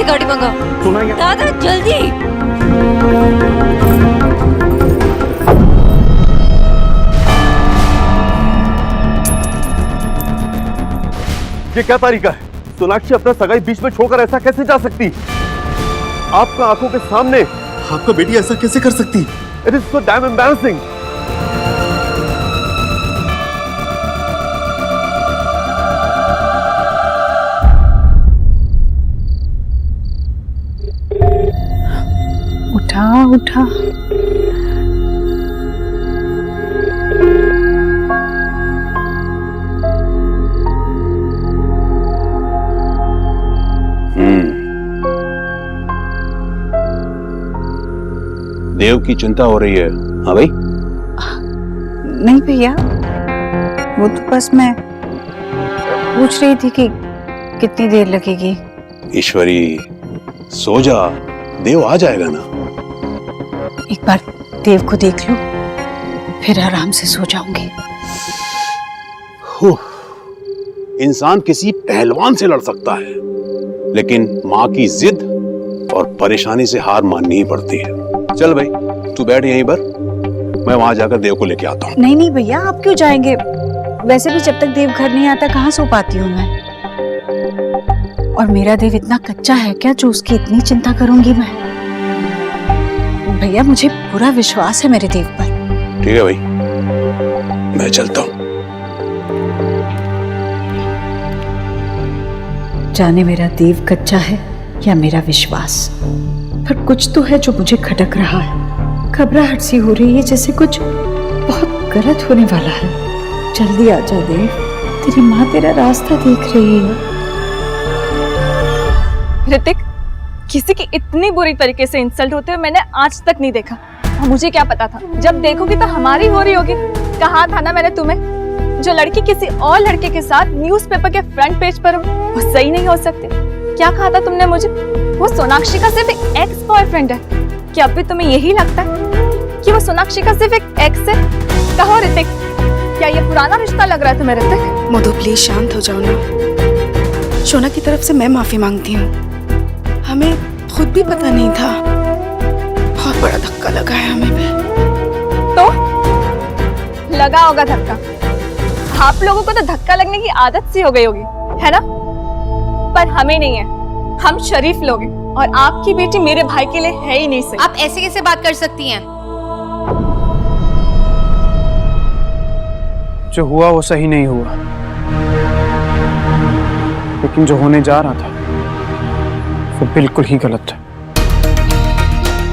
गाड़ी मंगाओ। सुना क्या? दादा जल्दी। ये क्या तरीका है? सोनाक्षी अपना सगाई बीच में छोड़कर ऐसा कैसे जा सकती? आपका आंखों के सामने आपका बेटी ऐसा कैसे कर सकती? It is so damn embarrassing. उठा उठा। देव की चिंता हो रही है। हाँ भाई? नहीं भैया, वो तो बस मैं पूछ रही थी कि कितनी देर लगेगी। ईश्वरी सो जा, देव आ जाएगा ना। एक बार देव को देख लो, फिर आराम से सो जाऊंगी। इंसान किसी पहलवान से लड़ सकता है, लेकिन माँ की जिद और परेशानी से हार माननी ही पड़ती है। चल भाई, तू बैठ यहीं पर, मैं वहां जाकर देव को लेके आता हूँ। नहीं नहीं भैया, आप क्यों जाएंगे? वैसे भी जब तक देव घर नहीं आता कहाँ सो पाती हूँ मैं। और मेरा देव इतना कच्चा है क्या जो उसकी इतनी चिंता करूंगी मैं? भैया मुझे पूरा विश्वास है मेरे देव पर। ठीक है भाई, मैं चलता हूँ। जाने मेरा देव कच्चा है या मेरा विश्वास, पर कुछ तो है जो मुझे खटक रहा है। घबराहट सी हो रही है, जैसे कुछ बहुत गलत होने वाला है। जल्दी आ जा देव, तेरी माँ तेरा रास्ता देख रही है। ऋतिक, किसी की इतनी बुरी तरीके से इंसल्ट होते हुए मैंने आज तक नहीं देखा। और मुझे क्या पता था, जब देखोगी तो हमारी हो रही होगी। कहा था ना मैंने तुम्हें, जो लड़की किसी और लड़के के साथ न्यूज़पेपर के फ्रंट पेज पर हो, वो सही नहीं हो सकती। क्या कहा था तुमने मुझे? वो सोनाक्षी का सिर्फ एक एक्स बॉयफ्रेंड है। क्या अब भी तुम्हें यही लगता है कि वो सोनाक्षी का सिर्फ एक एक्स है? कहो ऋतिक, क्या ये पुराना रिश्ता लग रहा है तुम्हें? ऋतिक मधु प्लीज शांत हो जाओ ना। शोना की तरफ से मैं माफी मांगती हूँ। हमें खुद भी पता नहीं था, बहुत बड़ा धक्का लगा है हमें भी। तो लगा होगा धक्का। आप लोगों को तो धक्का लगने की आदत सी हो गई होगी, है ना? पर हमें नहीं है, हम शरीफ लोग हैं। और आपकी बेटी मेरे भाई के लिए है ही नहीं सही। आप ऐसे कैसे बात कर सकती हैं? जो हुआ वो सही नहीं हुआ, लेकिन जो होने जा रहा था वो बिल्कुल ही गलत था।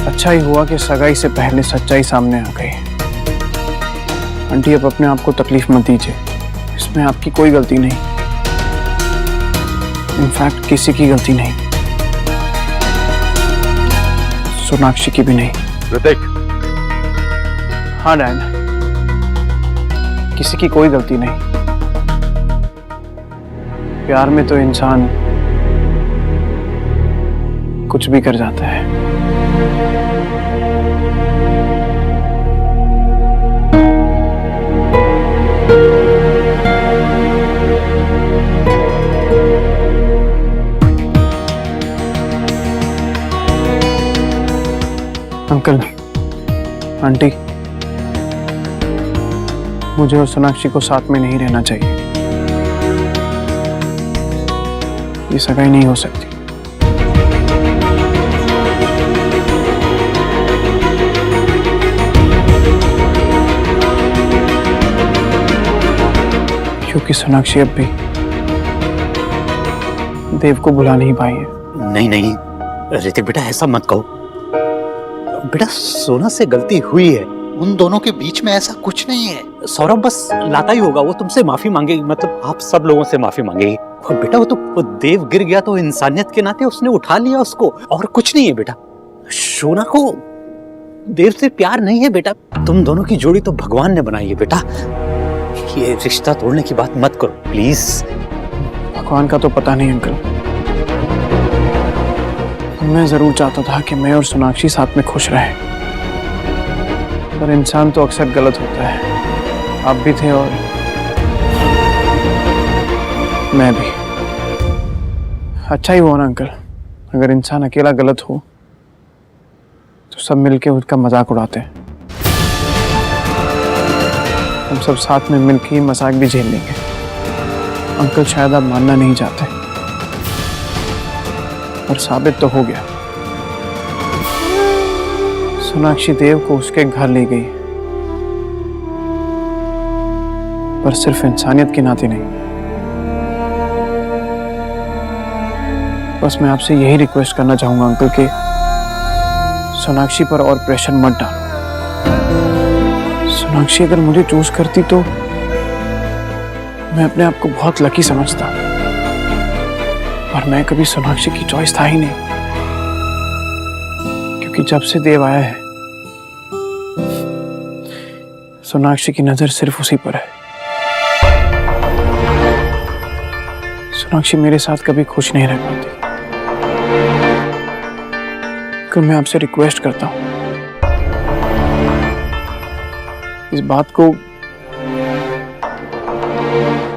अच्छा ही हुआ कि सगाई से पहले सच्चाई सामने आ गई। आंटी, अब अपने आप को तकलीफ मत दीजिए, इसमें आपकी कोई गलती नहीं। इनफैक्ट किसी की गलती नहीं, सोनाक्षी की भी नहीं। ऋतिक। हाँ डैड, किसी की कोई गलती नहीं। प्यार में तो इंसान कुछ भी कर जाता है। अंकल, आंटी, मुझे और सोनाक्षी को साथ में नहीं रहना चाहिए। ये सगाई नहीं हो सकती। क्योंकि सोनाक्षी अब भी देव को भुला नहीं पाई है। नहीं नहीं ऋतिक बेटा, ऐसा मत कहो बेटा। सोना से गलती हुई है, उन दोनों के बीच में ऐसा कुछ नहीं है। सौरभ बस लाता ही होगा, वो तुमसे माफी मांगेगी, मतलब आप सब लोगों से माफी मांगेगी। और बेटा वो देव गिर गया तो इंसानियत के नाते उसने उठा लिया उसको, और कुछ नहीं है बेटा। सोना को देव से प्यार नहीं है बेटा। तुम दोनों की जोड़ी तो भगवान ने बनाई है बेटा। ये रिश्ता तोड़ने की बात मत करो प्लीज। भगवान का तो पता नहीं अंकल, मैं जरूर चाहता था कि मैं और सोनाक्षी साथ में खुश रहें, पर इंसान तो अक्सर गलत होता है। आप भी थे और मैं भी। अच्छा ही हुआ ना अंकल, अगर इंसान अकेला गलत हो तो सब मिलके उसका मजाक उड़ाते हैं। हम सब साथ में मिलके मजाक भी झेल लेंगे। अंकल शायद आप मानना नहीं चाहते, पर साबित तो हो गया। सोनाक्षी देव को उसके घर ले गई, पर सिर्फ इंसानियत के नाते नहीं। बस मैं आपसे यही रिक्वेस्ट करना चाहूंगा अंकल कि सोनाक्षी पर और प्रेशर मत डालो। सोनाक्षी अगर मुझे चूज करती तो मैं अपने आप को बहुत लकी समझता, पर मैं कभी सोनाक्षी की चॉइस था ही नहीं, क्योंकि जब से देव आया है सोनाक्षी की नजर सिर्फ उसी पर है। सोनाक्षी मेरे साथ कभी खुश नहीं रह पाती। तो मैं आपसे रिक्वेस्ट करता हूं, इस बात को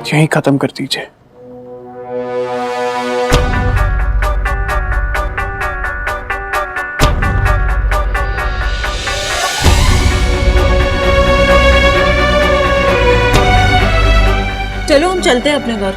यहीं खत्म कर दीजिए। चलो हम चलते हैं अपने घर।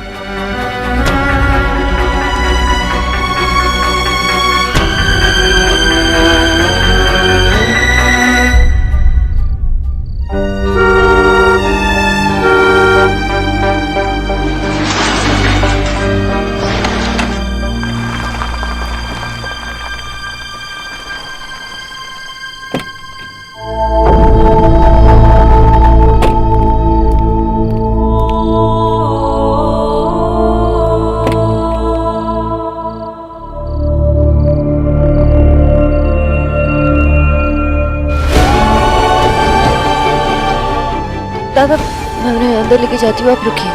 दादा मैं उन्हें अंदर लेके जाती हूँ, आप रुकिए।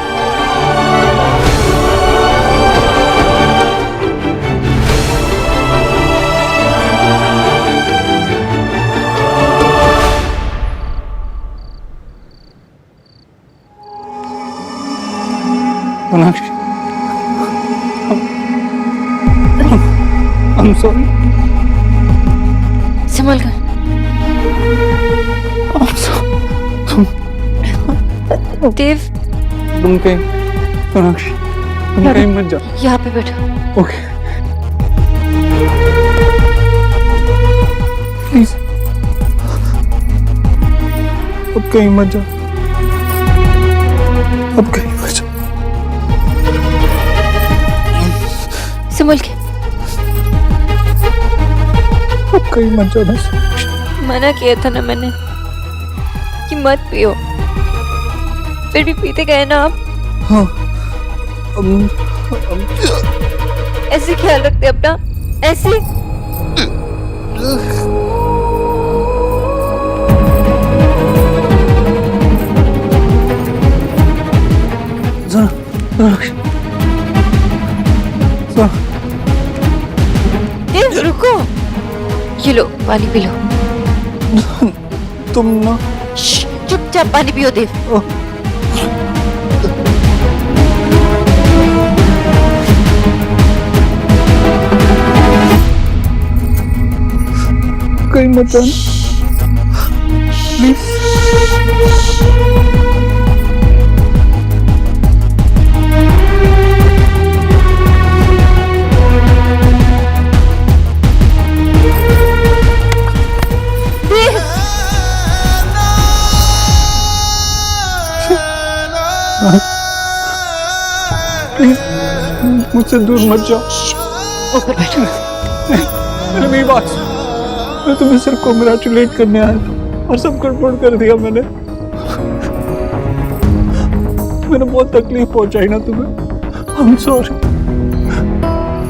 Sonakshi, I'm sorry. संभल कर। I'm sorry. देव तुम कहीं सोनाक्षी तुम कहीं मत जाओ। यहाँ पे बैठो। ओके प्लीज अब कहीं मत जाओ, अब कहीं मत जाओ। संभल के। अब कहीं मत जाओ ना। मना किया था ना मैंने कि मत पियो, फिर भी पीते गए ना आप। हाँ ऐसे ख्याल रखते अपना, ऐसे। देव रुको, ये लो पानी पी लो। तुम ना चुपचाप पानी पियो देव। कहीं मत जाना प्लीज। प्लीज मुझसे दूर मत जाओ। ऊपर बैठो। मेरी बात सुनो, मैं तुम्हें सिर्फ कॉन्ग्रेचुलेट करने आया था और सब गड़बड़ कर दिया मैंने बहुत तकलीफ पहुंचाई ना तुम्हें। I'm sorry,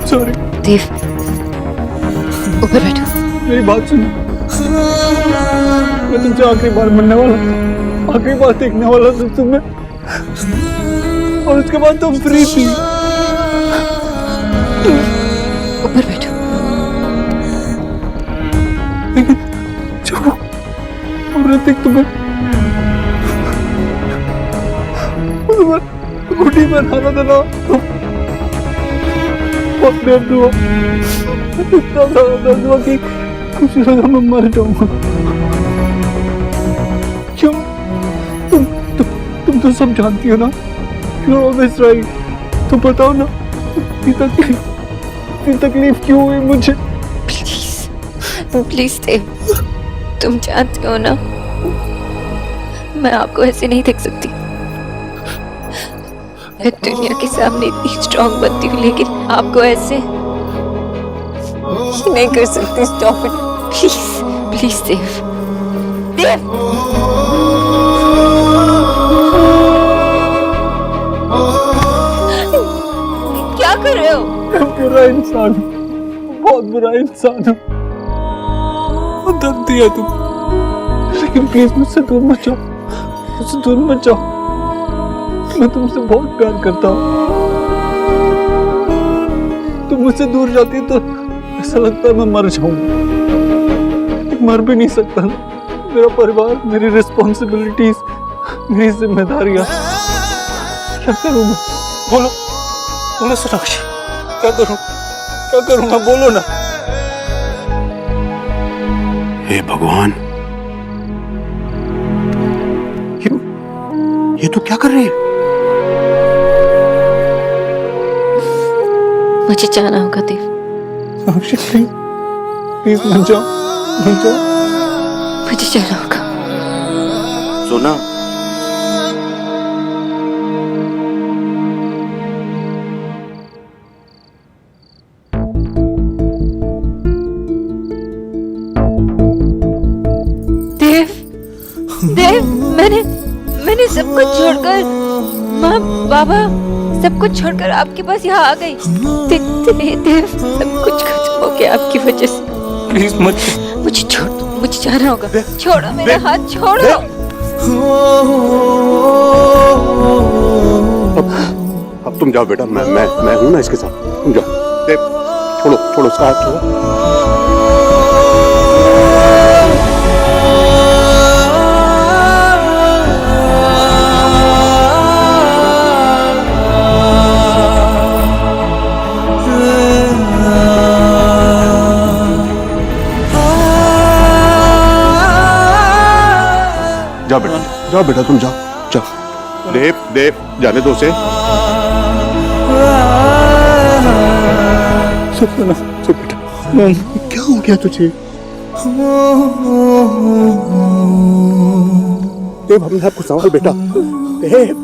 sorry। देव ऊपर बैठो। मेरी बात सुनो, मैं तुमसे आखिरी बार मिलने वाला था, आखिरी बार देखने वाला था तुम्हें, और उसके बाद तुम फ्री थी। ऊपर बैठो। लेकिन जब ऋतिक तुम्हें गुड्डी बनाना था ना, बहुत दर्द हुआ, इतना सारा दर्द हुआ कि मुझे लगा मैं मर जाऊंगा। क्यों? तुम तो सब जानती हो ना, You're always right। तो बताओ ना, इतनी तकलीफ क्यों हुई मुझे? प्लीज देव, तुम जानते हो ना मैं आपको ऐसे नहीं देख सकती। मैं दुनिया के सामने इतनी स्ट्रांग बनती हूँ, लेकिन आपको ऐसे नहीं कर सकती। स्टॉप इट प्लीज, प्लीज देव। देव क्या कर रहे हो? मैं बुरा इंसान हूँ, बहुत बुरा इंसान हूँ। बहुत दर्द दिया तुम, लेकिन प्लीज मुझसे दूर मत जाओ, मुझसे दूर मत जाओ। मैं तुमसे बहुत प्यार करता हूँ। तुम मुझसे दूर जाती तो ऐसा लगता है मैं मर जाऊंगा, मर भी नहीं सकता ना। मेरा परिवार, मेरी रिस्पॉन्सिबिलिटीज, मेरी जिम्मेदारियां, क्या करूँ मैं? बोलो बोलो सोनाक्षी, क्या करूँगा? बोलो ना। हे भगवान, ये तो क्या कर रहे हैं? मुझे जाना होगा देव। सोनाक्षी प्लीज मत जाओ, मत जाओ। मुझे जाना होगा। सोना, देव, मैंने सब कुछ छोड़कर, माँ बाबा सब कुछ छोड़कर आपके पास यहाँ आ गई। देव, सब कुछ खत्म हो गया आपकी वजह से। प्लीज मत। मुझे छोड़ दो, मुझे जाना होगा। छोड़ो मेरा हाथ, छोड़ो। अब तुम जाओ बेटा, मैं हूं ना इसके साथ। तुम जाओ। देव, छोड़ो उसका हाथ छोड़ो। जाओ बेटा, तुम जाओ। देव, जाने दो उसे। सुन बेटा, क्या हो गया तुझे? देव, हमने आपको संभाल बेटा। देव,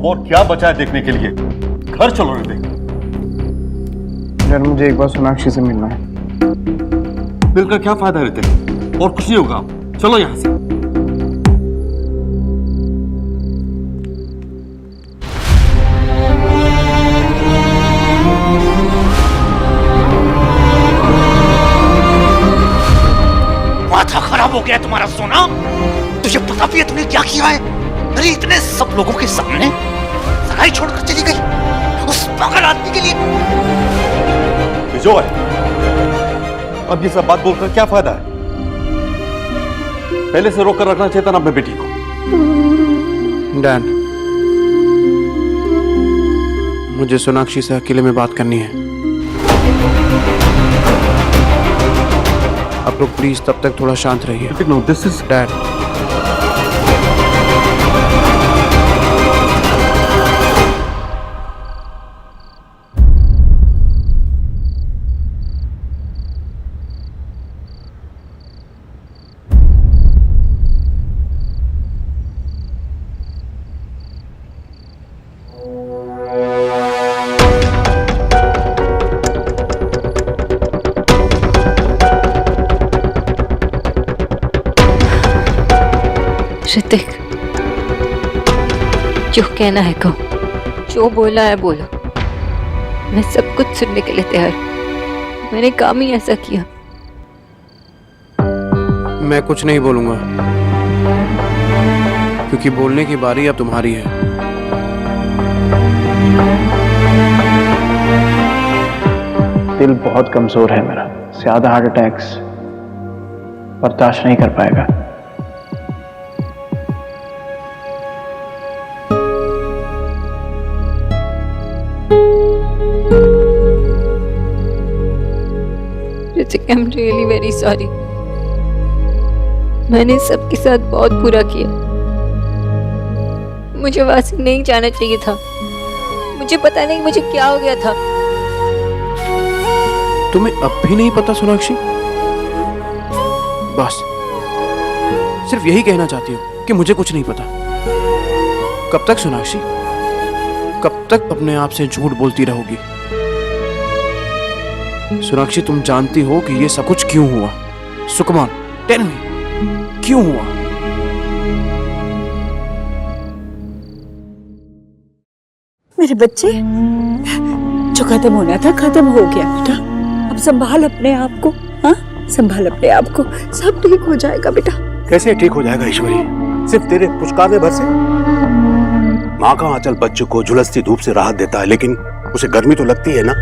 और क्या बचा है देखने के लिए? घर चलो रे देख। यार मुझे एक बार सोनाक्षी से मिलना है। मिलकर क्या फायदा रहते, और कुछ नहीं होगा। चलो यहां से। माथा खराब हो गया तुम्हारा सोना। तुझे पता भी है तुमने क्या किया है? अरे इतने सब लोगों के सामने सगाई छोड़कर चली गई उस पागल आदमी के लिए। विजय, अब ये सब बात बोलकर क्या फायदा है? पहले से रोक कर रखना चाहिए था ना अपने बेटी को। डैड, मुझे सोनाक्षी से अकेले में बात करनी है। आप लोग प्लीज तब तक थोड़ा शांत रहिए। No, this is dad. Hrithik, जो कहना है कहो, जो बोला है बोलो, मैं सब कुछ सुनने के लिए तैयार हूं। मैंने काम ही ऐसा किया। मैं कुछ नहीं बोलूंगा, क्योंकि बोलने की बारी अब तुम्हारी है। दिल बहुत कमजोर है मेरा, ज्यादा हार्ट अटैक्स बर्दाश्त नहीं कर पाएगा। Hrithik, I am really very sorry. मैंने सबके साथ बहुत बुरा किया। मुझे वहां से नहीं जाना चाहिए था। मुझे पता नहीं मुझे क्या हो गया था। तुम्हें अब भी नहीं पता सोनाक्षी? बस सिर्फ यही कहना चाहती हो कि मुझे कुछ नहीं पता। कब तक सोनाक्षी, कब तक अपने आप से झूठ बोलती रहोगी? सोनाक्षी, तुम जानती हो कि ये सब कुछ क्यों हुआ? सुकुमार, टेल मी, क्यों हुआ? मेरे बच्चे, जो खत्म होना था खत्म हो गया बेटा। अब संभाल अपने आप को, हाँ, संभाल अपने आप को, सब ठीक हो जाएगा बेटा। कैसे ठीक हो जाएगा ईश्वरी? सिर्फ तेरे पुचकारने भर से? माँ का आंचल बच्चे को झुलसती धूप से राहत देता है, लेकिन उसे गर्मी तो लगती है ना।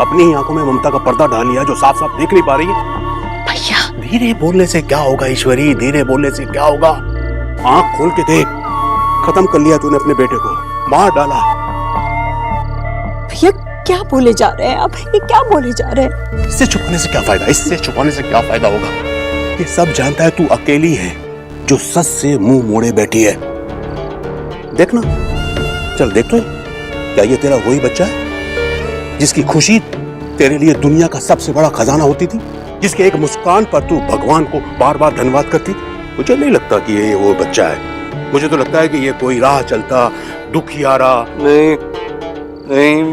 अपनी ही आंखों में ममता का पर्दा डाल लिया जो साफ साफ देख नहीं पा रही है। भैया, धीरे बोलने से क्या होगा ईश्वरी? धीरे बोलने से क्या होगा? आंख खोल के देख, खत्म कर लिया तूने अपने बेटे को, मार डाला। भैया क्या बोले जा रहे हैं आप? ये क्या बोले जा रहे हैं? इससे छुपाने से क्या फायदा? इससे छुपाने से क्या फायदा होगा? ये सब जानता है तू अकेली है जो सच से मुंह मोड़े बैठी है। देखना, चल देख तो, क्या ये तेरा वही बच्चा है जिसकी खुशी तेरे लिए दुनिया का सबसे बड़ा खजाना होती थी, जिसके एक मुस्कान पर तू भगवान को बार बार धन्यवाद करती? मुझे नहीं लगता कि ये वो बच्चा है। मुझे तो लगता है कि ये कोई राह चलता दुखियारा। नहीं नहीं,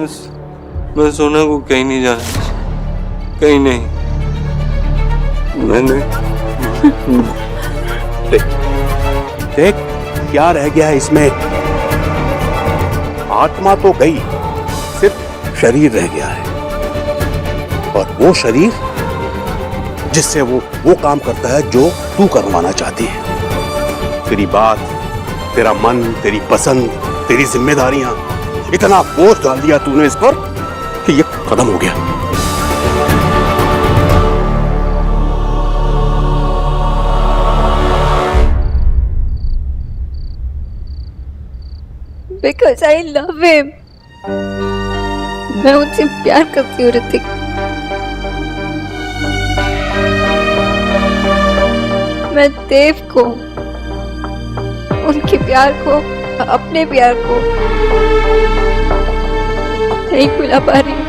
मैं सोना को कहीं नहीं जाना, कहीं नहीं। मैंने देख क्या रह गया है इसमें? आत्मा तो गई, सिर्फ शरीर रह गया है, और वो शरीर जिससे वो काम करता है जो तू करवाना चाहती है। तेरी बात, तेरा मन, तेरी पसंद, तेरी जिम्मेदारियां, इतना बोझ डाल दिया तूने इस पर कि ये खत्म हो गया। Because I love him. मैं उनसे प्यार करती हूँ ऋतिक। मैं देव को, उनके प्यार को, अपने प्यार को नहीं भुला पा रही हूँ।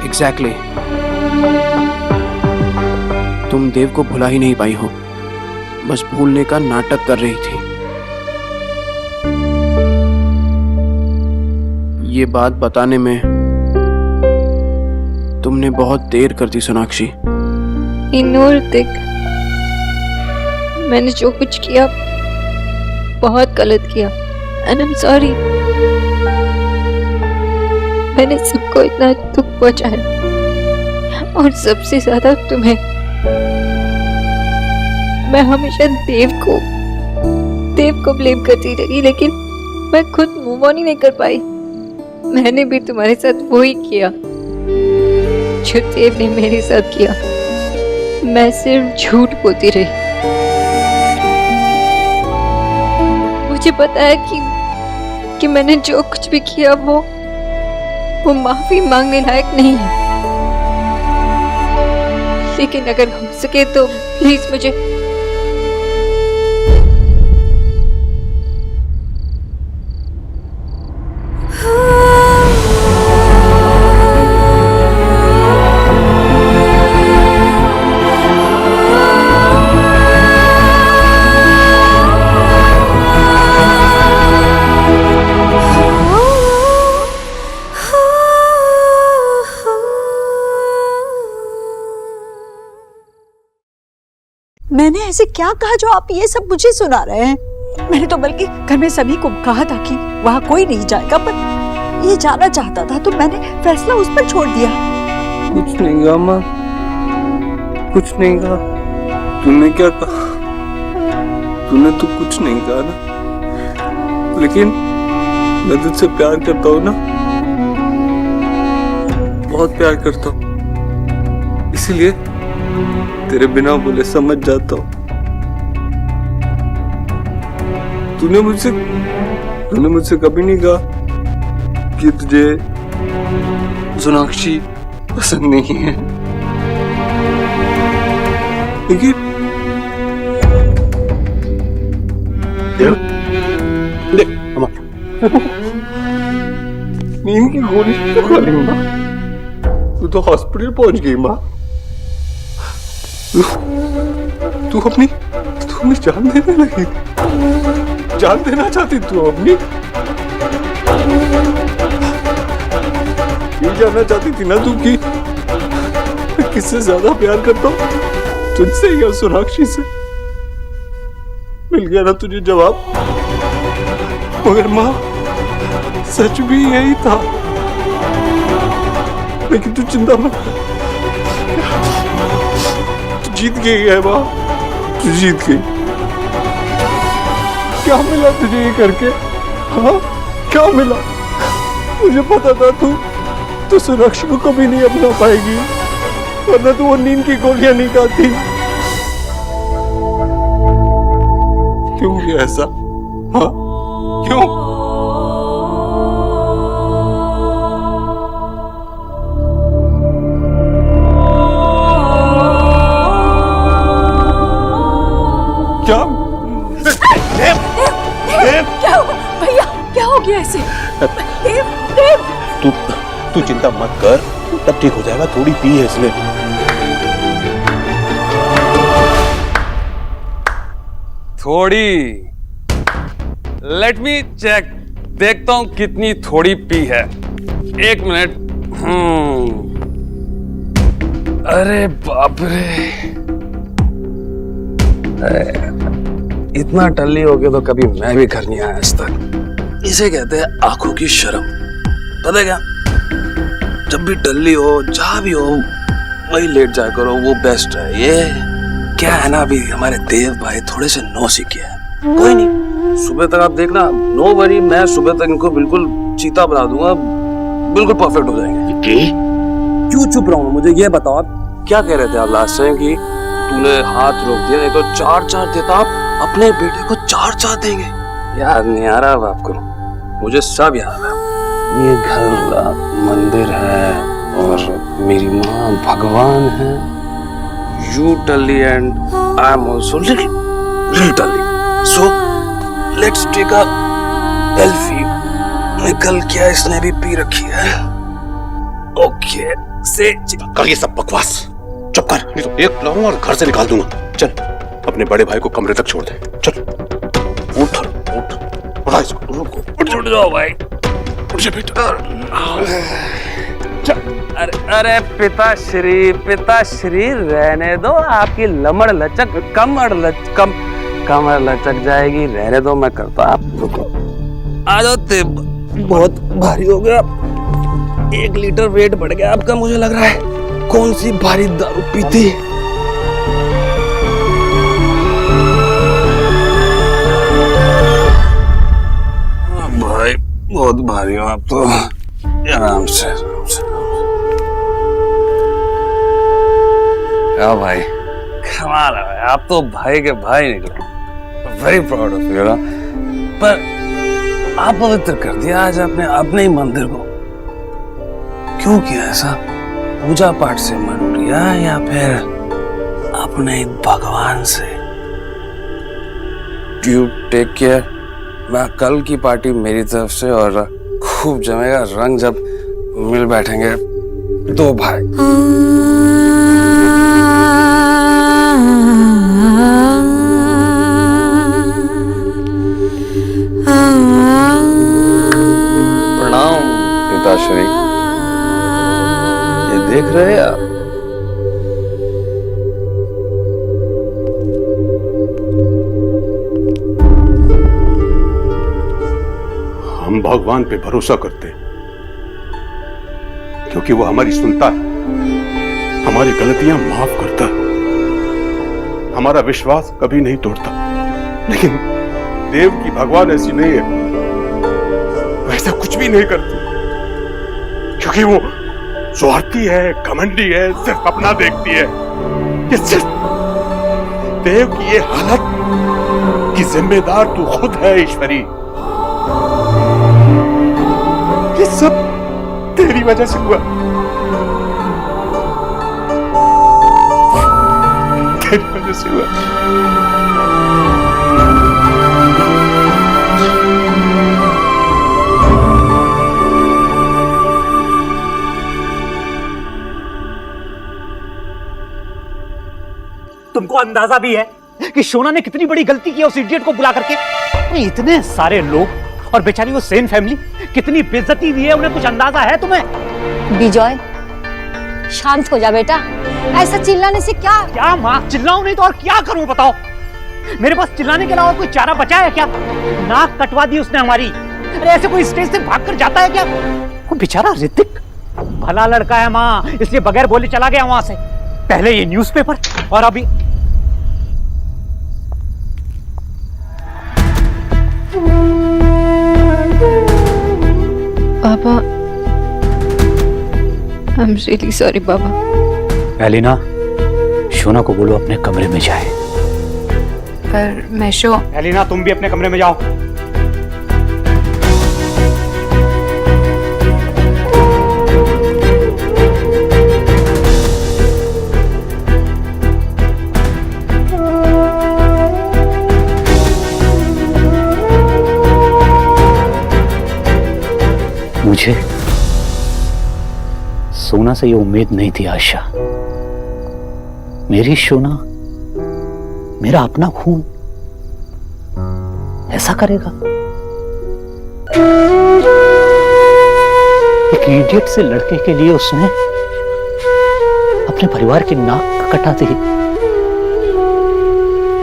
Exactly. तुम देव को भुला ही नहीं पाई हो, बस भूलने का नाटक कर रही थी। ये बात बताने में तुमने बहुत देर कर दी सोनाक्षी। ऋतिक, मैंने जो कुछ किया बहुत गलत किया, एंड आई एम सॉरी। मैंने सबको इतना दुख पहुंचाया, और सबसे ज्यादा तुम्हें। मैं हमेशा देव को ब्लेम करती रही, लेकिन मैं खुद मूव ऑन ही नहीं कर पाई। मैंने भी तुम्हारे साथ वही किया जो देव ने मेरे साथ किया। मैं सिर्फ झूठ बोलती रही। मुझे पता है कि मैंने जो कुछ भी किया वो माफी मांगने लायक नहीं है, लेकिन अगर हो सके तो प्लीज मुझे मैंने ऐसे क्या कहा जो आप ये सब मुझे सुना रहे हैं? मैंने तो बल्कि घर में सभी को कहा था कि वहाँ कोई नहीं जाएगा, पर ये जाना चाहता था तो मैंने फैसला उस पर छोड़ दिया। कुछ नहीं कहा माँ, कुछ नहीं कहा। तूने क्या कहा? तूने तो कुछ नहीं कहा ना, लेकिन मैं तुझसे प्यार करता हूँ ना, बहुत प्यार करता हूँ, इसीलिए तेरे बिना बोले समझ जाता हूँ। तूने मुझसे कभी नहीं कहा कि तुझे सोनाक्षी पसंद नहीं है, लेकिन देख अमर, नींद की गोली क्यों खा ली माँ? तू तो हॉस्पिटल पहुंच गई माँ। तू अपनी जान देने लगी, जान देना चाहती तू अपनी, ये जानना चाहती थी ना तू कि मैं किससे ज्यादा प्यार करता हूँ, तुझसे या सोनाक्षी से? मिल गया ना तुझे जवाब। मगर माँ सच भी यही था, लेकिन तू चिंता मत कर, तू जीत गई है माँ, तू जीत गई। क्या मिला तुझे ये करके? हाँ क्या मिला? मुझे पता था तू सोनाक्षी को कभी नहीं अपना पाएगी, वरना तू वो नींद की गोलियां नहीं खाती। क्यों किया ऐसा? हाँ क्यों? क्या? क्या हुआ भैया, क्या हो गया ऐसे? देव, देव। तू चिंता मत कर, तब ठीक हो जाएगा। थोड़ी पी है इसने। थोड़ी? लेट मी चेक, देखता हूं कितनी थोड़ी पी है। एक मिनट। अरे बाप रे, इतना टल्ली हो गया तो कभी मैं भी घर नहीं आया आज तक। इसे कहते हैं आंखों की शर्म। पता है क्या, जब भी टल्ली हो, जहां भी हो, वही लेट जाया करो, वो बेस्ट है। ये क्या है ना, अभी हमारे देव भाई थोड़े से नो सीखे हैं। कोई नहीं, सुबह तक आप देखना, नो वरी, मैं सुबह तक इनको बिल्कुल चीता बना दूंगा, बिल्कुल परफेक्ट हो जाएंगे। क्यों चुप रहा हूँ? मुझे ये बताओ, आप क्या कह रहे थे आप लास्ट टाइम कि तूने हाथ रोक दिया, नहीं तो 4-4 देता आप अपने बेटे को 4-4 देंगे। याद नहीं आ रहा आपको? मुझे सब याद है। ये घर मंदिर है और मेरी माँ भगवान है। You Tully and I'm also little Tully. So let's take a selfie. निकल क्या, इसने भी पी रखी है। ओके से कर ये सब बकवास, चुप कर, नहीं तो एक लाऊंगा और घर से निकाल दूंगा। चल अपने बड़े भाई को कमरे तक छोड़ दे। चल उठ उठ, उठा इसको, उठ जाओ भाई, उठ जा बेटा। अरे पिताश्री रहने दो, आपकी लमड़ लचक कमर लचक जाएगी, रहने दो, मैं करता। आप आ जाओ, बहुत भारी हो गया, 1 लीटर वेट बढ़ गया आपका, मुझे लग रहा है। कौन सी भारी दारू पीती? भाई बहुत भारी हो आप तो, आराम से। क्या भाई, कमाल है भाई, आप तो भाई के भाई निकले। Very proud of you. पर आप पवित्र कर दिया आज आपने अपने ही मंदिर को। क्यों किया ऐसा? पूजा पाठ से मन उठ गया या फिर अपने भगवान से? You take care. मैं कल की पार्टी मेरी तरफ से, और खूब जमेगा रंग जब मिल बैठेंगे 2 भाई। प्रणाम पिताश्री। ये देख रहे हैं आप, भगवान पे भरोसा करते हैं, क्योंकि वो हमारी सुनता है, हमारी गलतियां माफ करता है, हमारा विश्वास कभी नहीं तोड़ता। लेकिन देव की भगवान ऐसी नहीं है, वैसा कुछ भी नहीं करती, क्योंकि वो स्वार्थी है, घमंडी है, सिर्फ अपना देखती है। ये सिर्फ देव की ये हालत की जिम्मेदार तू खुद है ईश्वरी। ये सब तेरी वजह से हुआ, तेरी वजह से हुआ। तुमको अंदाजा भी है कि शोना ने कितनी बड़ी गलती की उस इडियट को बुला करके? इतने सारे लोग और बेचारी वो सेन फैमिली, कितनी बेइज्जती हुई है, उन्हें कुछ अंदाजा है तुम्हें? विजय, शांत हो जा बेटा, ऐसा चिल्लाने से क्या माँ, चिल्लाऊं नहीं तो और क्या करूं बताओ? मेरे पास चिल्लाने के अलावा कोई चारा बचा है क्या? नाक कटवा दी उसने हमारी। अरे ऐसे कोई स्टेज से भाग कर जाता है क्या? वो बेचारा ऋतिक भला लड़का है माँ, इसलिए बगैर बोले चला गया वहां से। पहले ये न्यूज़पेपर और अभी पापा, आई एम रियली सॉरी पापा। एलिना, शोना को बोलो अपने कमरे में जाए। पर मैशो, एलिना तुम भी अपने कमरे में जाओ। मुझे सोना से ये उम्मीद नहीं थी आशा। मेरी सोना, मेरा अपना खून ऐसा करेगा? एक इडियट से लड़के के लिए उसने अपने परिवार की नाक कटा दी।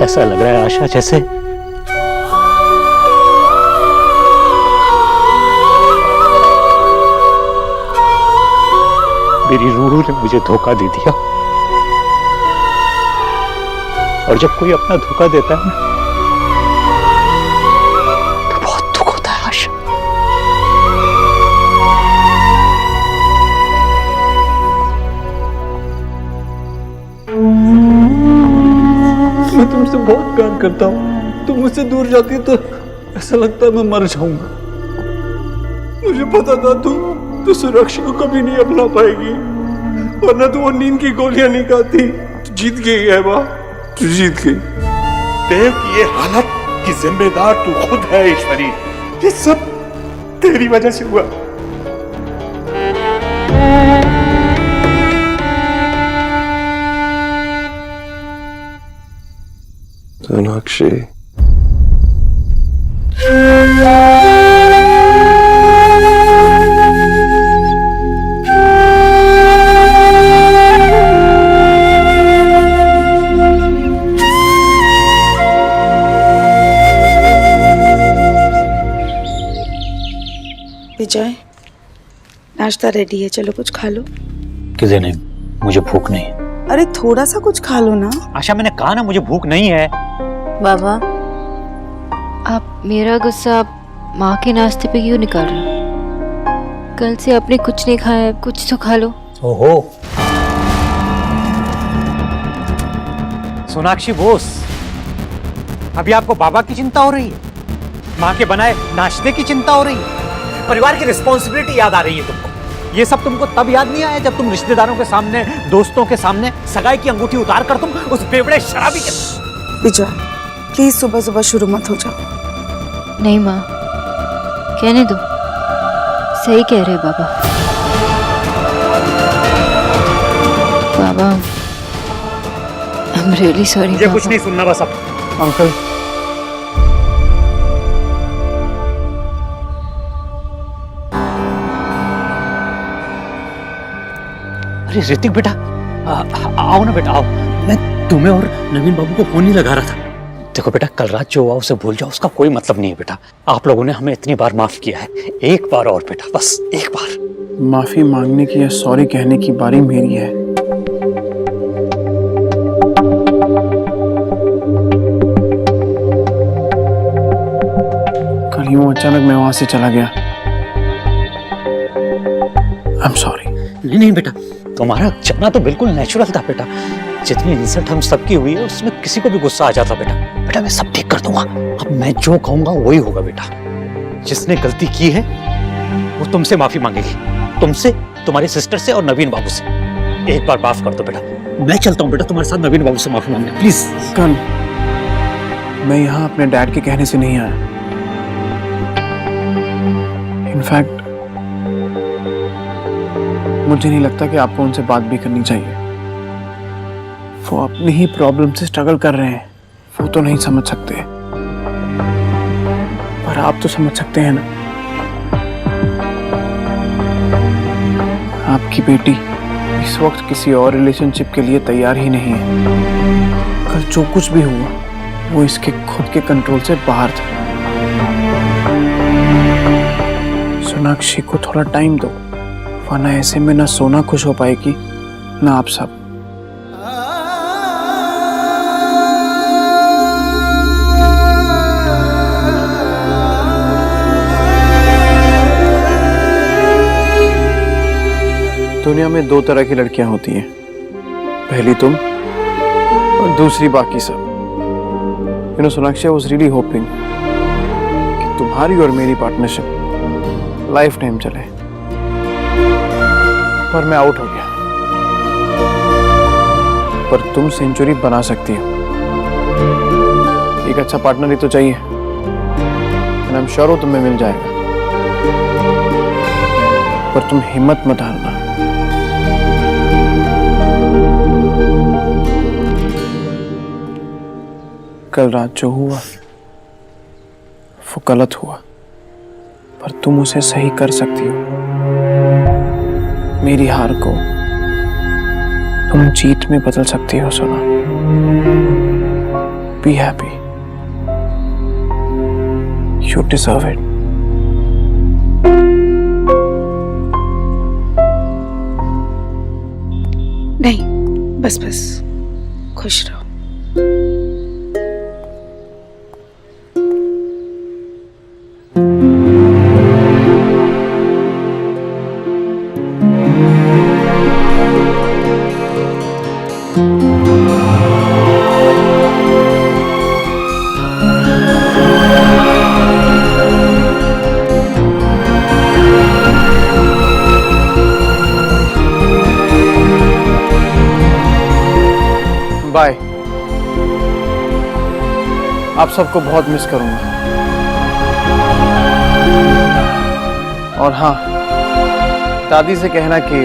ऐसा लग रहा है आशा जैसे मेरी रूह ने मुझे धोखा दे दिया। और जब कोई अपना धोखा देता है ना, तो बहुत दुख होता है आशा। मैं तुमसे बहुत प्यार करता हूँ। तुम मुझसे दूर जाती तो ऐसा लगता है मैं मर जाऊंगा। मुझे पता था तू सुरक्षा को कभी नहीं अपना पाएगी, वरना तू वो नींद की गोलियां नहीं खाती। तू जीत गई है माँ, तू जीत गई। देव की ये हालत की जिम्मेदार तू खुद है ईश्वरी। ये सब तेरी वजह से हुआ। सोनाक्षी, विजय, नाश्ता रेडी है, चलो कुछ खा लो। किसे नहीं, मुझे भूख नहीं है। अरे थोड़ा सा कुछ खा लो ना। आशा मैंने कहा ना मुझे भूख नहीं है। बाबा, आप मेरा गुस्सा माँ के नाश्ते पे क्यों निकाल रहे हो? कल से आपने कुछ नहीं खाया, कुछ तो खा लो। ओहो, सोनाक्षी बोस, अभी आपको बाबा की चिंता हो रही है? माँ के बनाए नाश्ते की चिंता हो रही है? परिवार की रिस्पॉन्सिबिलिटी याद आ रही है तुमको? ये सब तुमको तब याद नहीं आया जब तुम रिश्तेदारों के सामने, दोस्तों के सामने सगाई की अंगूठी उतार कर तुम उस बेवड़े शराबी के। विजय, प्लीज सुबह सुबह शुरू मत हो जाओ। नहीं माँ, कहने दो, सही कह रहे बाबा। बाबा, आई एम रियली सॉरी। मुझे कुछ नहीं सुनना बस अब। अंकल, अरे ऋतिक बेटा, आओ ना बेटा आओ। मैं तुम्हें और नवीन बाबू को फोन ही लगा रहा था। देखो बेटा, कल रात जो हुआ उसे भूल जाओ, उसका कोई मतलब नहीं है बेटा। आप लोगों ने हमें इतनी बार माफ किया है, एक बार और बेटा, बस एक बार। माफी मांगने की या सॉरी कहने की बारी मेरी है। कल यूं अचानक मैं वहां से चला गया। आई एम सॉरी। नहीं नहीं बेटा, तुम्हारा जाना तो बिल्कुल नेचुरल था बेटा। जितनी इंसल्ट हम सबकी हुई है उसमें किसी को भी गुस्सा आ जाता बेटा। बेटा मैं सब ठीक कर दूंगा, अब मैं जो कहूंगा वही होगा बेटा। जिसने गलती की है वो तुमसे माफी मांगेगी, तुमसे, तुम्हारी सिस्टर से और नवीन बाबू से। एक बार माफ कर दो बेटा। मैं चलता हूँ बेटा तुम्हारे साथ नवीन बाबू से माफी मांगने, प्लीज। कल मैं यहाँ अपने डैड के कहने से नहीं आया। इनफैक्ट मुझे नहीं लगता कि आपको उनसे बात भी करनी चाहिए। वो अपनी ही प्रॉब्लम से स्ट्रगल कर रहे हैं, वो तो नहीं समझ सकते, पर आप तो समझ सकते हैं ना। आपकी बेटी इस वक्त किसी और रिलेशनशिप के लिए तैयार ही नहीं है। कल जो कुछ भी हुआ वो इसके खुद के कंट्रोल से बाहर था। सोनाक्षी को थोड़ा टाइम दो, वरना ऐसे में ना सोना खुश हो पाएगी ना आप सब। दुनिया में दो तरह की लड़कियां होती हैं, पहली तुम और दूसरी बाकी सब। You know Sonakshi, I was really hoping कि तुम्हारी और मेरी पार्टनरशिप लाइफ टाइम चले, पर मैं आउट हो गया। पर तुम सेंचुरी बना सकती हो। एक अच्छा पार्टनर ही तो चाहिए, एंड आई एम श्योर वो तुम्हें मिल जाएगा। पर तुम हिम्मत मत हारना। कल रात जो हुआ वो गलत हुआ, पर तुम उसे सही कर सकती हो। मेरी हार को तुम जीत में बदल सकती हो सोना। Be happy, you deserve it. नहीं, बस बस, खुश रहो। बाय। आप सबको बहुत मिस करूंगा। और हाँ, दादी से कहना कि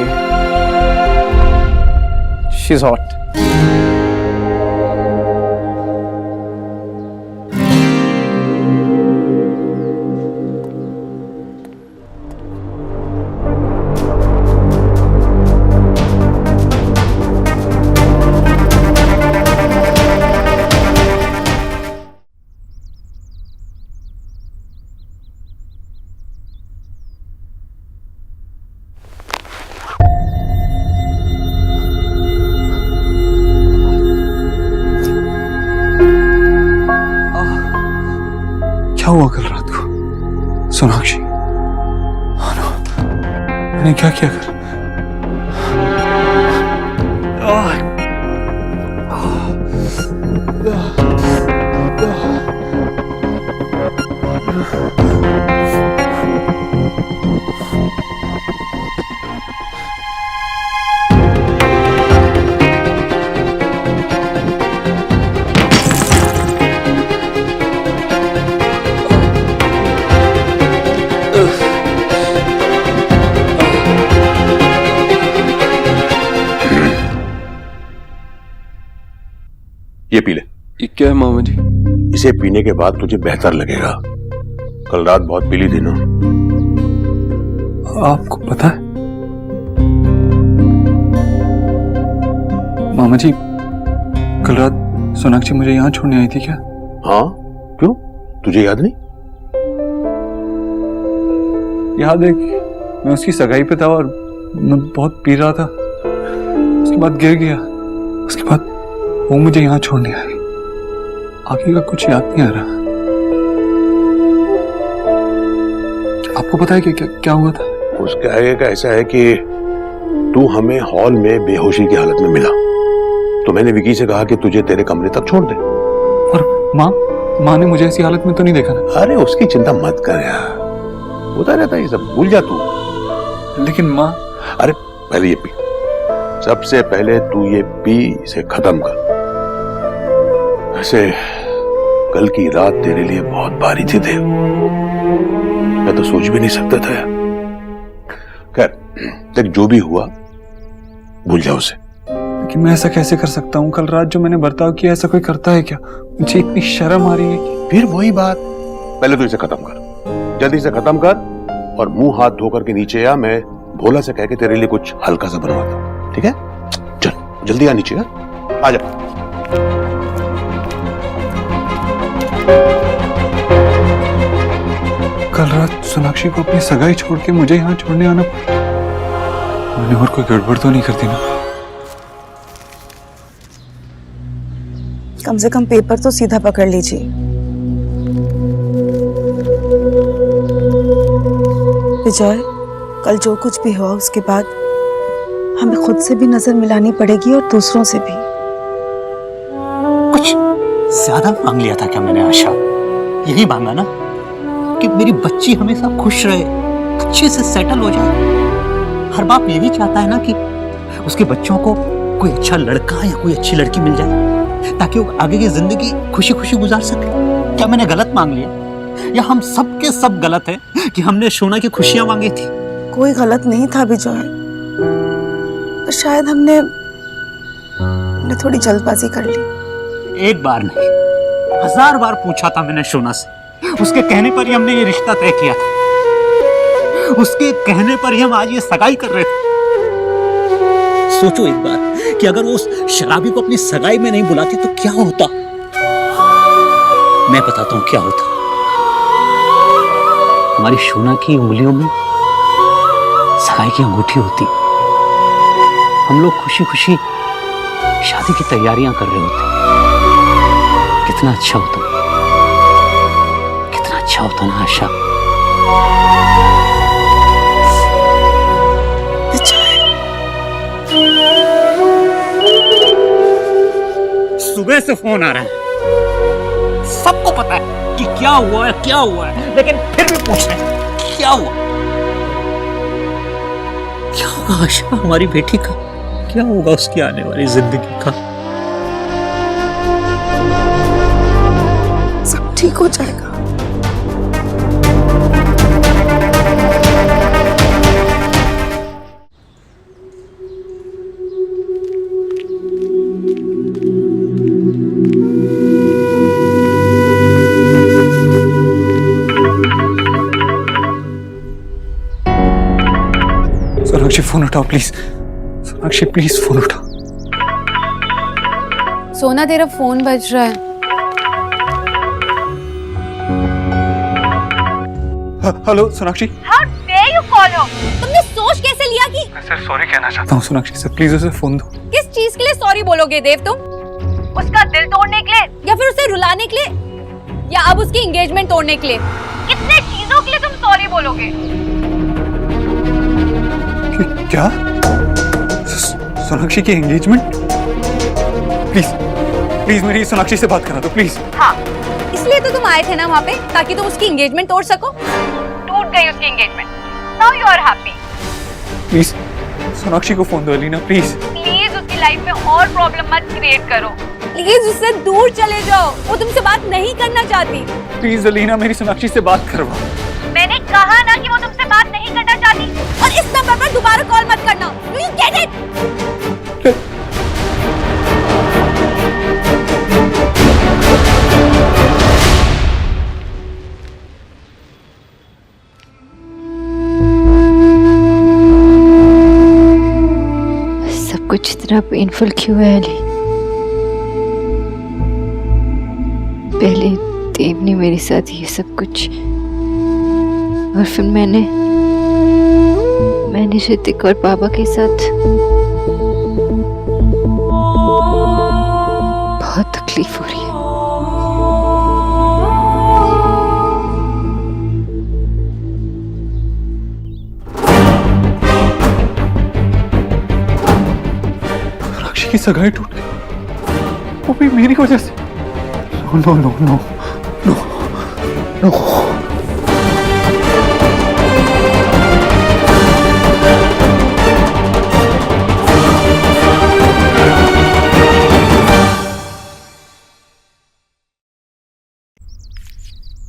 शी इज हॉट। क्या हुआ कल रात को सोनाक्षी? मैंने क्या किया कर? ये पी ले। ये क्या है मामा जी? इसे पीने के बाद तुझे बेहतर लगेगा। कल रात बहुत पीली थी ना। आपको पता है मामा जी, कल रात सोनाक्षी मुझे यहाँ छोड़ने आई थी क्या? हाँ, क्यों? तुझे याद नहीं? याद है कि मैं उसकी सगाई पे था और मैं बहुत पी रहा था। उसके बाद गिर गया। उसके बाद वो मुझे यहाँ छोड़ने आई। आगे का कुछ याद नहीं आ रहा। आपको पता है कि क्या हुआ था? उसके आगे का ऐसा है कि तू हमें हॉल में बेहोशी की हालत में मिला, तो मैंने विकी से कहा कि तुझे तेरे कमरे तक छोड़ दे। और माँ ने मुझे ऐसी हालत में तो नहीं देखा ना? अरे उसकी चिंता मत कर यार, होता रहता है ये सब, भूल जा तू। लेकिन माँ, अरे पहले ये पी, सबसे पहले तू ये पी, इसे खत्म कर। ऐसे कल की रात तेरे लिए बहुत भारी थी देव, मैं तो सोच भी नहीं सकता था यार। खैर देख, जो भी हुआ भूल जा उसे। लेकिन मैं ऐसा कैसे कर सकता हूँ? कल रात जो मैंने बर्ताव किया, ऐसा कोई करता है क्या? मुझे इतनी शर्म आ रही है कि... फिर वही बात, पहले तो इसे खत्म कर, जल्दी से खत्म कर और मुंह हाथ धोकर के नीचे आ। मैं भोला से कह के तेरे लिए कुछ हल्का सा बनवाता हूं, ठीक है? चल जल्दी आ नीचे, आ जा। कल रात सोनाक्षी को अपनी सगाई छोड़ के मुझे यहाँ छोड़ने आना पड़ा। मैंने और कोई गड़बड़ तो नहीं कर दी ना? कम से कम पेपर तो सीधा पकड़ लीजिए। विजय, कल जो कुछ भी हुआ उसके बाद हमें खुद से भी नजर मिलानी पड़ेगी और दूसरों से भी। कुछ ज्यादा मांग लिया था क्या मैंने आशा? यही मांगा ना कि मेरी बच्ची हमेशा खुश रहे, अच्छे से सेटल हो जाए। हर बाप यही चाहता है ना कि उसके बच्चों को कोई अच्छा लड़का या कोई अच्छी लड़की मिल जाए ताकि वो आगे की जिंदगी खुशी खुशी गुजार सके। क्या मैंने गलत मांग लिया, या हम सब के सब गलत है कि हमने सोना की खुशियां मांगी थी? कोई गलत नहीं था विजय, पर शायद हमने थोड़ी जल्दबाजी कर ली। एक बार नहीं, 1000 बार पूछा था मैंने सोना से। उसके कहने पर ही हमने ये रिश्ता तय किया था। उसके कहने पर ही हम आज ये सगाई कर रहे थे। सोचो एक बार कि अगर वो उस शराबी को अपनी सगाई में नहीं बुलाती तो क्या होता। मैं बताता हूं क्या होता। हमारी सोना की उंगलियों में सगाई की अंगूठी होती। हम लोग खुशी खुशी शादी की तैयारियां कर रहे होते। कितना अच्छा होता, कितना अच्छा होता ना आशा। सुबह से फोन आ रहा है, सबको पता है कि क्या हुआ है, लेकिन फिर भी पूछ रहे हैं क्या हुआ। क्या होगा आशा हमारी बेटी का? क्या होगा उसकी आने वाली जिंदगी का? सब ठीक हो जाएगा। सोनाक्षी फोन उठाओ प्लीज। सोनाक्षी प्लीज फोन उठाओ। सोना तेरा फोन बज रहा है। Hello Sonakshi. How dare you call her? तुमने सोच कैसे लिया कि मैं सिर्फ सॉरी कहना चाहता हूँ सोनाक्षी से, प्लीज उसे फोन दो। किस चीज के लिए सॉरी बोलोगे देव तुम? उसका दिल तोड़ने के लिए, या फिर उसे रुलाने के लिए, या अब उसकी एंगेजमेंट तोड़ने के लिए? कितने चीजों के लिए तुम सॉरी बोलोगे? क्या? सोनाक्षी की एंगेजमेंट? प्लीज प्लीज मेरी सोनाक्षी से बात करा दो प्लीज। हाँ, इसलिए तो तुम आए थे ना वहाँ पे, ताकि तुम उसकी एंगेजमेंट तोड़ सको। टूट गई उसकी engagement. Now you are happy. Please Sonakshi को फोन दो अलीना, प्लीज। प्लीज उसकी लाइफ में और प्रॉब्लम मत क्रिएट करो। प्लीज उससे दूर चले जाओ, वो तुमसे बात नहीं करना चाहती। प्लीज अलीना मेरी सोनाक्षी से बात करवाओ। मैंने कहा ना कि वो तुमसे बात नहीं करना चाहती। और इस नंबर पर दोबारा कॉल मत करना। Do you get it? सब कुछ इतना पेनफुल क्यों है अली? पहले देव ने मेरे साथ ये सब कुछ, और फिर मैंने ऋतिक और पापा के साथ बहुत तकलीफ हो रही है। साक्षी की सगाई टूट गई, वो भी मेरी वजह से। No no no no no no.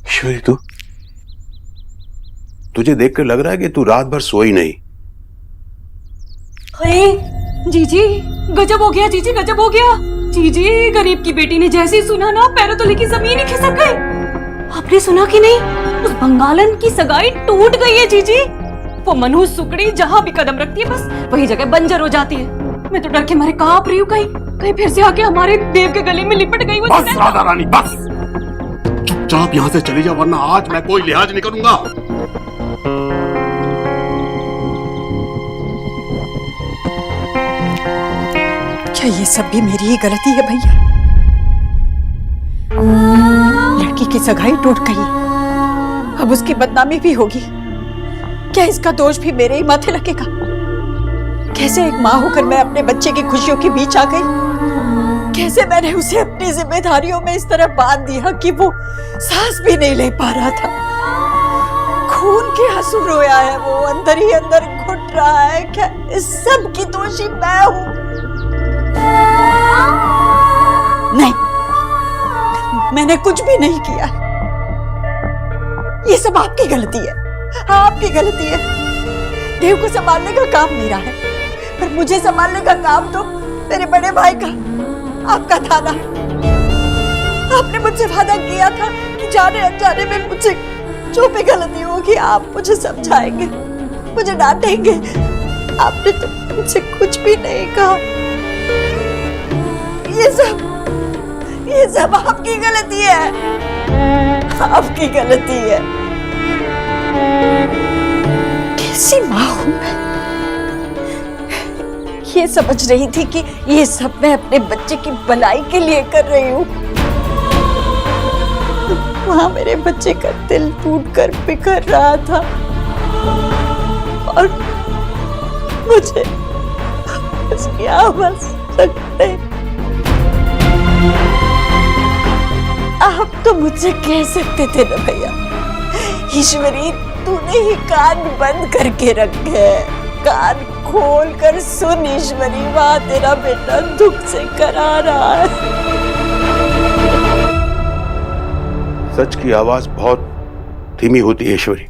Ishwari, तुझे देखकर लग रहा है कि तू रात भर सोई नहीं। अरे जीजी, गजब हो गया जीजी, गजब हो गया जीजी। गरीब की बेटी ने जैसे ही सुना ना, पैरों तले की जमीन ही खिसक गई। आपने सुना कि नहीं, उस बंगालन की सगाई टूट गई है जीजी। वो मनहूस सुकड़ी जहाँ भी कदम रखती है बस वही जगह बंजर हो जाती है। मैं तो डर के मारे कांप रही हूँ, कहीं फिर से आके हमारे देव के गले में लिपट गई। बस राधा रानी, बस चुपचाप यहाँ से चली जा, वरना आज मैं कोई लिहाज नहीं करूंगा। क्या ये सब भी मेरी ही गलती है भैया? लड़की की सगाई टूट गई, अब उसकी बदनामी भी होगी। क्या इसका दोष भी मेरे ही माथे लगेगा? कैसे एक माँ होकर मैं अपने बच्चे की खुशियों के बीच आ गई? कैसे मैंने उसे अपनी जिम्मेदारियों में इस तरह बांध दिया कि वो सांस भी नहीं ले पा रहा था। खून के आंसू रोया है वो, अंदर ही अंदर घुट रहा है। क्या इस सब की दोषी मैं हूँ? नहीं, मैंने कुछ भी नहीं किया। ये सब आपकी गलती है, आपकी गलती है। देव को संभालने का काम मेरा है, पर मुझे संभालने का काम तो मेरे बड़े भाई का, आपका था ना। आपने मुझसे वादा किया था कि जाने अनजाने में मुझे जो भी गलती होगी आप मुझे समझाएंगे, मुझे डांटेंगे। आपने तो मुझसे कुछ भी नहीं कहा। ये सब आपकी गलती है, आपकी गलती है। कैसी माँ हूं मैं? ये समझ रही थी कि ये सब मैं अपने बच्चे की भलाई के लिए कर रही हूँ। वहां मेरे बच्चे का दिल टूटकर बिखर रहा था और मुझे उसकी आवाज सकते। आप तो मुझसे कह सकते थे ना भैया, ईश्वरी तूने ही कान बंद करके रखे हैं, कान खोल कर सुन ईश्वरी, वहां तेरा बेटा दुख से करा रहा है। सच की आवाज बहुत धीमी होती है ईश्वरी,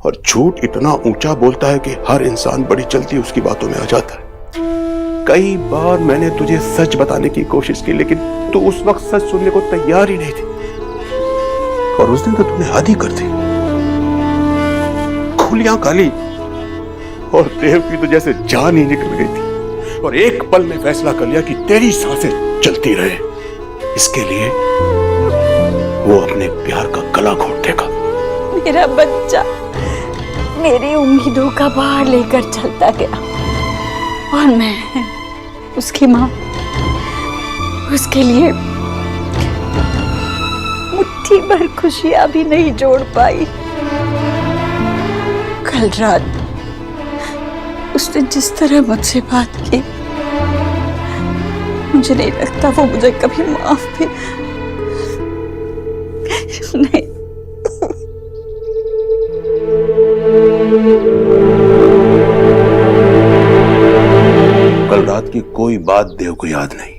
और झूठ इतना ऊंचा बोलता है कि हर इंसान बड़ी जल्दी उसकी बातों में आ जाता है। कई बार मैंने तुझे सच बताने की कोशिश की, लेकिन तू उस वक्त सच सुनने को तैयार ही नहीं थी, और उस दिन तो तूने हद ही कर दी। खुलियां काली और देव की तो जैसे जान ही निकल गई थी, और एक पल में फैसला कर लिया कि तेरी सांसें चलती रहे। इसके लिए वो अपने प्यार का गला घोट देगा। मेरा बच्चा मेरी उम्मीदों का भार लेकर चलता गया, और मैं उसकी माँ उसके लिए मुट्ठी भर खुशियां भी नहीं जोड़ पाई। कल रात उसने जिस तरह मुझसे बात की, मुझे नहीं लगता वो मुझे कभी माफ भी नहीं। कल रात की कोई बात देव को याद नहीं।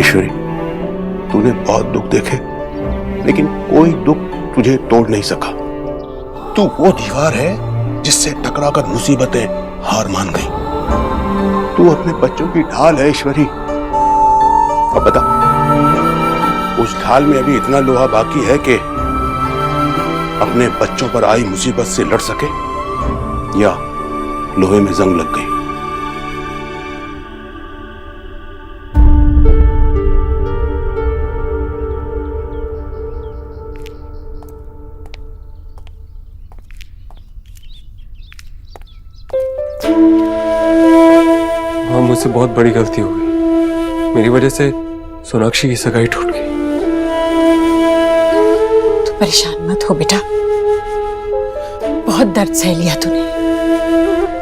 ईश्वरी, तूने बहुत दुख देखे, लेकिन कोई दुख तुझे तोड़ नहीं सका। तू वो दीवार है जिससे टकराकर मुसीबतें हार मान गई। तू अपने बच्चों की ढाल है ईश्वरी। अब बता, उस ढाल में अभी इतना लोहा बाकी है कि अपने बच्चों पर आई मुसीबत से लड़ सके? या लोहे में जंग लग गई। हाँ, मुझसे बहुत बड़ी गलती हो गई। मेरी वजह से सोनाक्षी की सगाई टूट गई। तू परेशान मत हो बेटा, बहुत दर्द सह लिया तूने,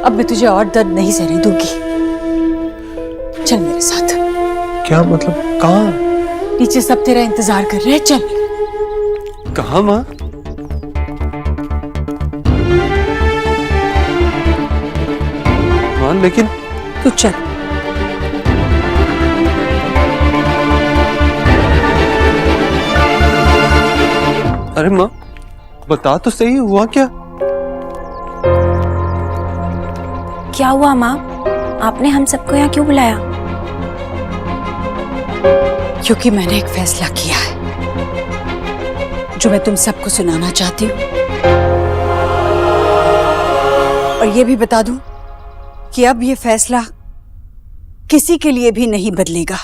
अब मैं तुझे और दर्द नहीं सहने दूंगी। चल मेरे साथ। क्या मतलब? कहाँ? नीचे सब तेरा इंतजार कर रहे हैं, चल। कहाँ माँ? माँ लेकिन तू चल। अरे माँ बता तो सही, हुआ क्या? क्या हुआ माँ? आपने हम सबको यहाँ क्यों बुलाया? क्योंकि मैंने एक फैसला किया है जो मैं तुम सबको सुनाना चाहती हूँ, और ये भी बता दूं कि अब ये फैसला किसी के लिए भी नहीं बदलेगा।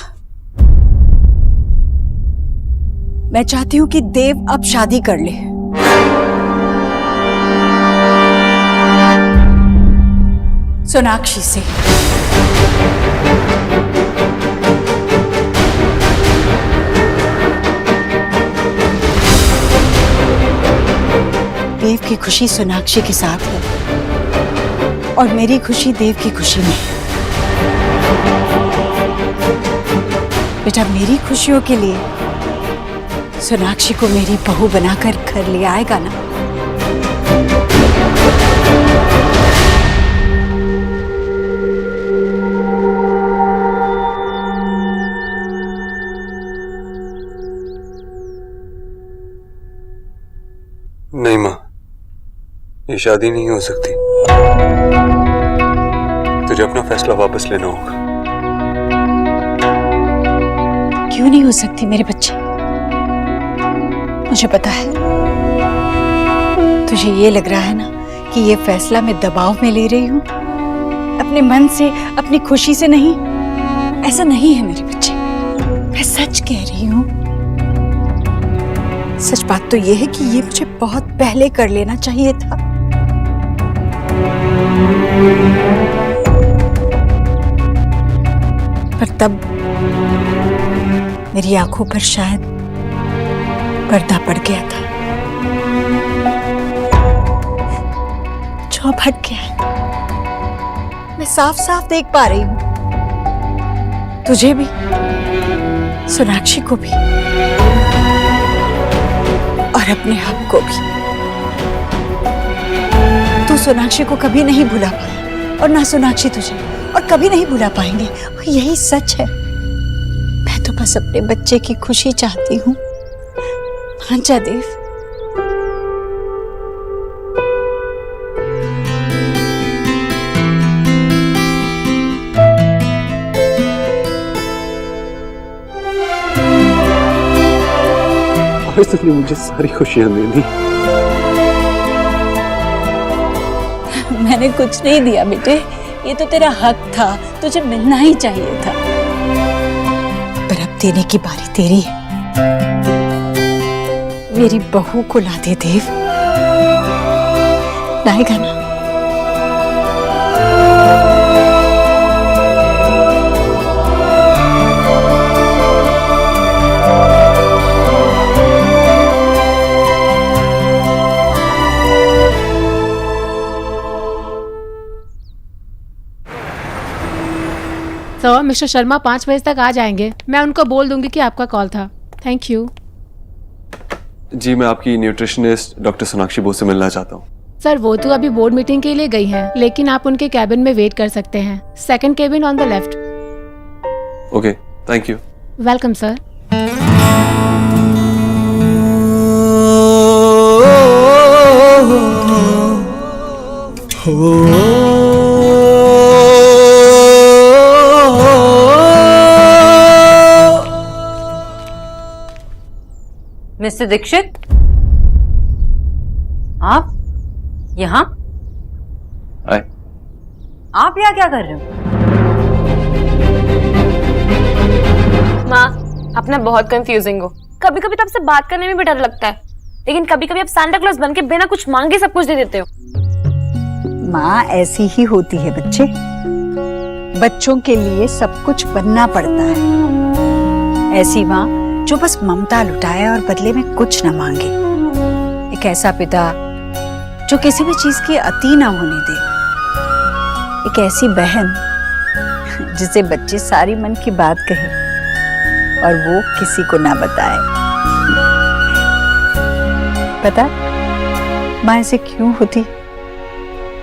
मैं चाहती हूं कि देव अब शादी कर ले। सोनाक्षी से। देव की खुशी सोनाक्षी के साथ है और मेरी खुशी देव की खुशी में। बेटा, मेरी खुशियों के लिए सोनाक्षी को मेरी बहू बनाकर घर ले आएगा ना? नहीं माँ, ये शादी नहीं हो सकती। तुझे अपना फैसला वापस लेना होगा। क्यों नहीं हो सकती मेरे बच्चे? मुझे पता है तुझे ये लग रहा है ना कि ये फैसला मैं दबाव में ले रही हूं, अपने मन से, अपनी खुशी से नहीं। ऐसा नहीं है मेरे बच्चे, मैं सच कह रही हूं। सच बात तो ये है कि ये मुझे बहुत पहले कर लेना चाहिए था। पर तब मेरी आंखों पर शायद पर्दा पड़ गया था, जो अब हट गया है। मैं साफ साफ देख पा रही हूं, तुझे भी, सोनाक्षी को भी, और अपने आप को भी। तू सोनाक्षी को कभी नहीं भुला पाया और ना सोनाक्षी तुझे, और कभी नहीं भुला पाएंगे। और यही सच है। मैं तो बस अपने बच्चे की खुशी चाहती हूँ। मान जा देव। आज तुमने मुझे सारी खुशियां दे दी। मैंने कुछ नहीं दिया बेटे, ये तो तेरा हक था, तुझे मिलना ही चाहिए था। पर अब देने की बारी तेरी है। मेरी बहू को ला दे देव, लाएगा ना? तो मिस्टर शर्मा 5 बजे तक आ जाएंगे। मैं उनको बोल दूंगी कि आपका कॉल था। Thank you. जी, मैं आपकी न्यूट्रिशनिस्ट डॉक्टर सोनाक्षी बोस से मिलना चाहता हूँ। सर, वो तो अभी बोर्ड मीटिंग के लिए गई हैं, लेकिन आप उनके कैबिन में वेट कर सकते हैं। Second cabin on the left. Okay, thank you. Welcome sir. Mister Dixit, आप यहाँ? आए। आप यहाँ क्या कर रहे हो? माँ, आप ना बहुत कंफ्यूजिंग हो। कभी कभी तो आपसे बात करने में भी डर लगता है, लेकिन कभी कभी आप सांता क्लॉज बन के बिना कुछ मांगे सब कुछ दे देते हो। माँ ऐसी ही होती है बच्चे, बच्चों के लिए सब कुछ बनना पड़ता है। ऐसी माँ जो बस ममता लुटाए और बदले में कुछ न मांगे। एक ऐसा पिता जो किसी भी चीज की अति ना होने दे। एक ऐसी बहन जिसे बच्चे सारी मन की बात कहे और वो किसी को ना बताए। पता माँ ऐसे क्यों होती?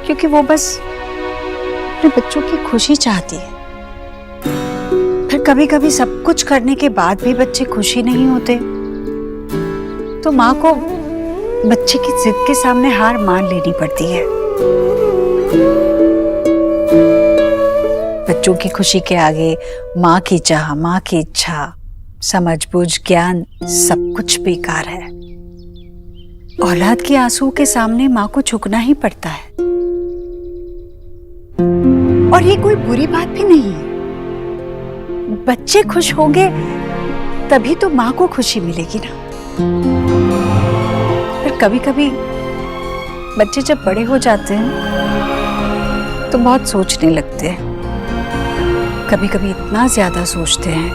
क्योंकि वो बस अपने बच्चों की खुशी चाहती है। फिर कभी कभी सब कुछ करने के बाद भी बच्चे खुशी नहीं होते तो माँ को बच्चे की जिद के सामने हार मान लेनी पड़ती है। बच्चों की खुशी के आगे माँ की चाह, माँ की इच्छा, समझ बूझ, ज्ञान सब कुछ बेकार है। औलाद के आंसू के सामने माँ को झुकना ही पड़ता है। और ये कोई बुरी बात भी नहीं है। बच्चे खुश होंगे तभी तो माँ को खुशी मिलेगी ना। पर कभी कभी बच्चे जब बड़े हो जाते हैं तो बहुत सोचने लगते हैं। कभी कभी इतना ज्यादा सोचते हैं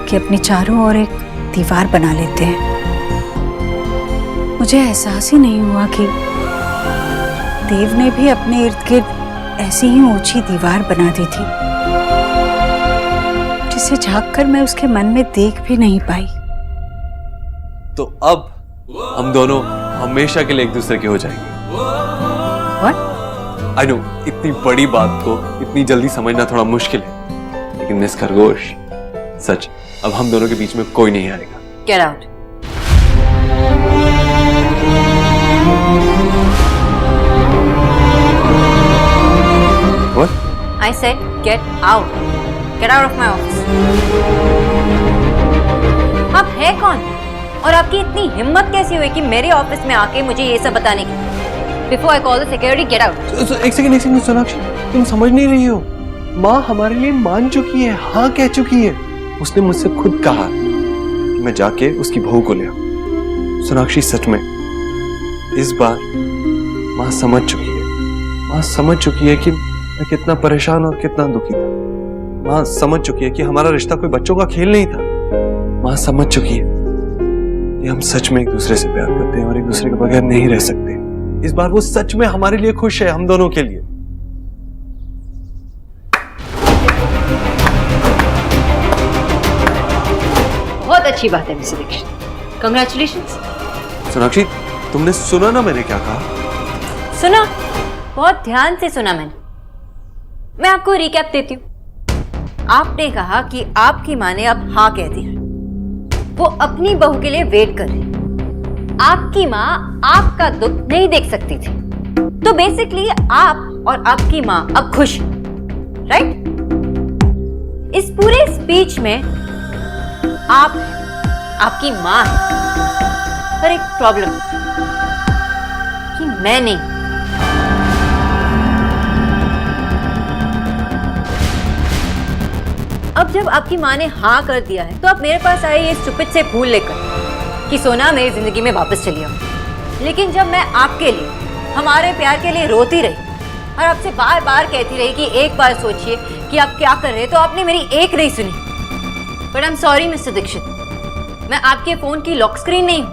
कि अपने चारों ओर एक दीवार बना लेते हैं। मुझे एहसास ही नहीं हुआ कि देव ने भी अपने इर्द गिर्द ऐसी ही ऊंची दीवार बना दी थी, जिसे झांककर मैं उसके मन में देख भी नहीं पाई। तो अब हम दोनों हमेशा के लिए एक दूसरे के हो जाएंगे। What? आई नो इतनी बड़ी बात को इतनी जल्दी समझना थोड़ा मुश्किल है, लेकिन मिस खरगोश, सच, अब हम दोनों के बीच में कोई नहीं आएगा। Get out. What? I said get out. Get out of my office. आप है कौन? और आपकी इतनी हिम्मत कैसी हुई कि मेरे ऑफिस में आके मुझे ये सब बताने की? Before I call the security, get out. एक सेकंड सोनाक्षी, तुम समझ नहीं रही हो। माँ हमारे लिए मान चुकी है, हाँ कह चुकी है। उसने मुझसे खुद कहा कि मैं जाके उसकी बहू को ले आऊं। सोनाक्षी सच में इस बार माँ समझ चुकी है। माँ समझ चुकी है कि मैं कितना परेशान और कितना दुखी था। माँ समझ चुकी है कि हमारा रिश्ता कोई बच्चों का खेल नहीं था। माँ समझ चुकी है कि हम सच में एक दूसरे से प्यार करते हैं और एक दूसरे के बगैर नहीं रह सकते। इस बार वो सच में हमारे लिए खुश है, हम दोनों के लिए। बहुत अच्छी बात है मिस्टर दीक्षित, कंग्रेचुलेशंस। सोनाक्षी, तुमने सुना ना मैंने क्या कहा? सुना, बहुत ध्यान से सुना मैंने। मैं आपको रिकैप देती हूँ। आपने कहा कि आपकी माँ ने अब हाँ कह दिया, वो अपनी बहू के लिए वेट कर रही। आपकी माँ आपका दुख नहीं देख सकती थी, तो बेसिकली आप और आपकी माँ अब खुश हैं, राइट? इस पूरे स्पीच में आप आपकी माँ है, पर एक प्रॉब्लम कि मैं नहीं। अब जब आपकी माँ ने हाँ कर दिया है तो आप मेरे पास आए ये स्टूपिड से फूल लेकर कि सोना मेरी जिंदगी में वापस चली आओ। लेकिन जब मैं आपके लिए, हमारे प्यार के लिए रोती रही और आपसे बार बार कहती रही कि एक बार सोचिए कि आप क्या कर रहे हैं, तो आपने मेरी एक नहीं सुनी। But I am sorry mister Dixit, मैं आपके फोन की लॉक स्क्रीन नहीं हूं।